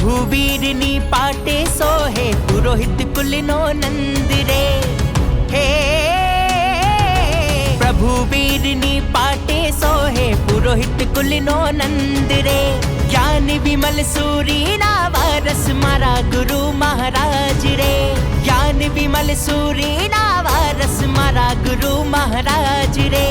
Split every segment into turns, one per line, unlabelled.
પ્રભુવીરની પાટે સોહે પુરોહિત કુલનો નંદ રે. હે પ્રભુવીરની પાટે સોહે પુરોહિત કુલનો નંદ રે. જ્ઞાન વિમલ સૂરીના વારસ મારા ગુરુ મહારાજ રે. જ્ઞાન વિમલ સૂરીના વારસ મારા ગુરુ મહારાજ રે.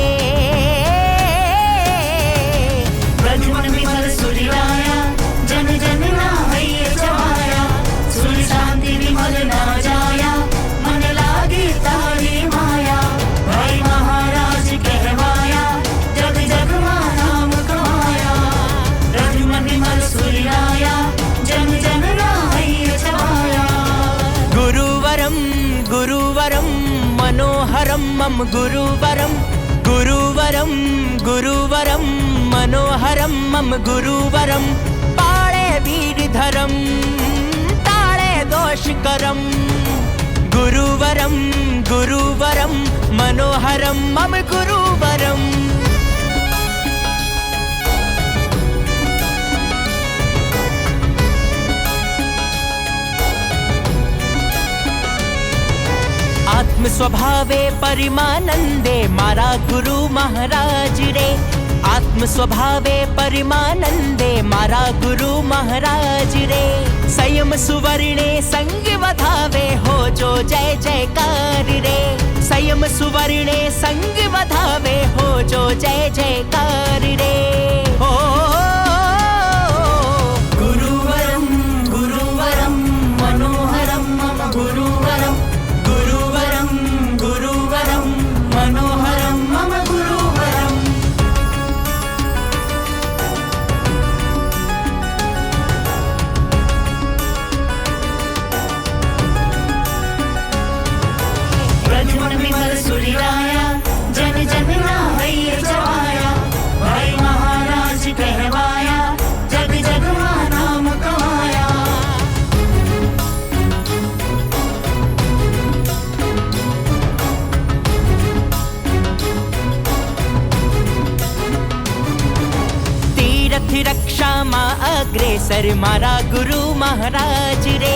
પ્રદ્યુમ્ન વિમલ સૂરીરાયા જન જનના હૈયે જવાયા. સુર શાંતિ વિમલ ના જાયા મને લાગી તારી માયા. ભાઈ મહારાજ કહેવાયા જગ જગમાં નામ કમાયા. પ્રદ્યુમ્ન વિમલ સૂરીરાયા જન જનના હૈયે જવાયા.
ગુરુવરમ ગુરુવરમ મનોહરમ મમ ગુરુવરમ. ગુરુવરમ ગુરુવરમ મનોહરમ મમ ગુરુવરમ. પાળે વીરધરમ તાળે દોષકરમ. ગુરુવરમ ગુરુવરમ મનોહરમ મમ ગુરુવરમ. આત્મ સ્વભાવે પરિમાનંદે મારા ગુરુ મહારાજ રે. આત્મ સ્વભાવે પરિમાનંદે મારા ગુરુ મહારાજ રે. સંયમ સુવર્ણે સંગ વધાવે હો જો જય જયકાર રે. સંયમ સુવર્ણે સંગ વધાવે હો જો જય જયકાર રે. હો
ગુરુવરમ ગુરુવરમ મનોહરમ મમ ગુરુવરમ. ગુરુવરમ ગુરુવરમ મનોહરમ મમ ગુરુવરમ. પ્રદ્યુમ્ન વિમલ સૂરીરાયા જન જનના હૈયે જવાયા. ભાઈ મહારાજ કહેવાયા જગ જગમાં નામ કમાયા.
તીરથ રક્ષામાં અગ્રેસર મારા ગુરુ મહારાજ રે.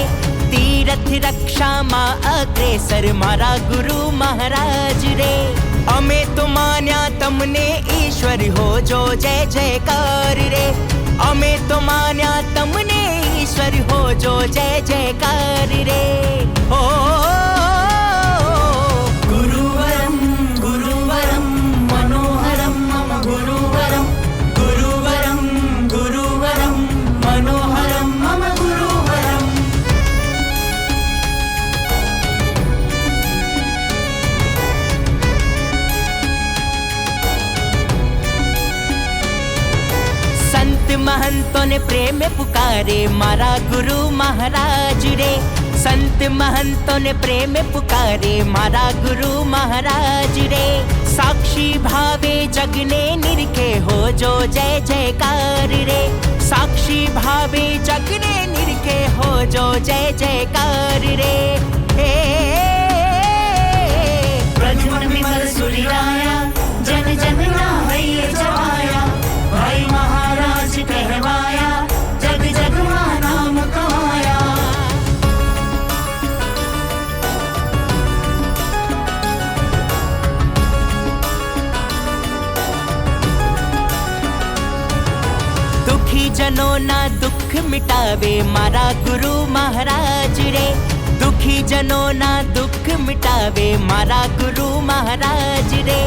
તીરથ રક્ષામાં અગ્રેસર મારા ગુરુ મહારાજ રે. અમે તો માન્યા તમને ઈશ્વર હો જો જય જયકાર રે. અમે તો માન્યા તમને ઈશ્વર હો જો જય જયકાર રે. ઓ
ગુરુવરમ ગુરુવરમ મનોહરમ મમ ગુરુવરમ. ગુરુવરમ ગુરુવરમ મનોહરમ મમ ગુરુવરમ.
સંત મહંતોને પ્રેમ પુકારે મારા ગુરુ મહારાજ રે. સંત મહંતોને પ્રેમ પુકારે મારા ગુરુ મહારાજ રે. સાક્ષી ભાવે જગને નિરખે હો જો જય જયકાર રે. સાક્ષી ભાવે જગને નિરખે હો જો જય જયકાર રે. હે
પ્રદ્યુમ્ન વિમલ સૂરીરાયા જન જનના હૈયે જવાયા. ભાઈ મહારાજ કહેવાયા જગ જગમાં નામ કમાયા.
દુખી જનોના દુઃખ મિટાવે મારા ગુરુ મહારાજ રે. દુખી જનોના દુઃખ મિટાવે મારા ગુરુ મહારાજ રે.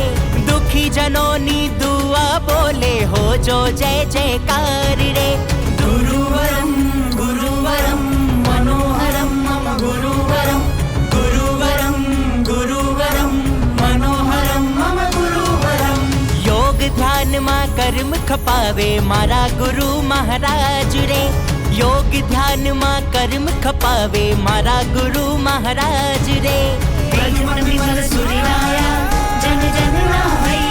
દુખી જનોની દુઆ બોલે હો જો જય જયકાર રે.
ગુરુવરમ ગુરુવરમ મનોહરમ મમ ગુરુવરમ. ગુરુવરમ ગુરુવરમ મનોહરમ મમ ગુરુવરમ.
યોગ ધ્યાનમાં કર્મ ખપાવે મારા ગુરુ મહારાજ રે. યોગ ધ્યાનમાં કર્મ ખપાવે મારા ગુરુ મહારાજ રે.
પ્રદ્યુમ્ન વિમલ સૂરીરાયા જન જનના હૈયે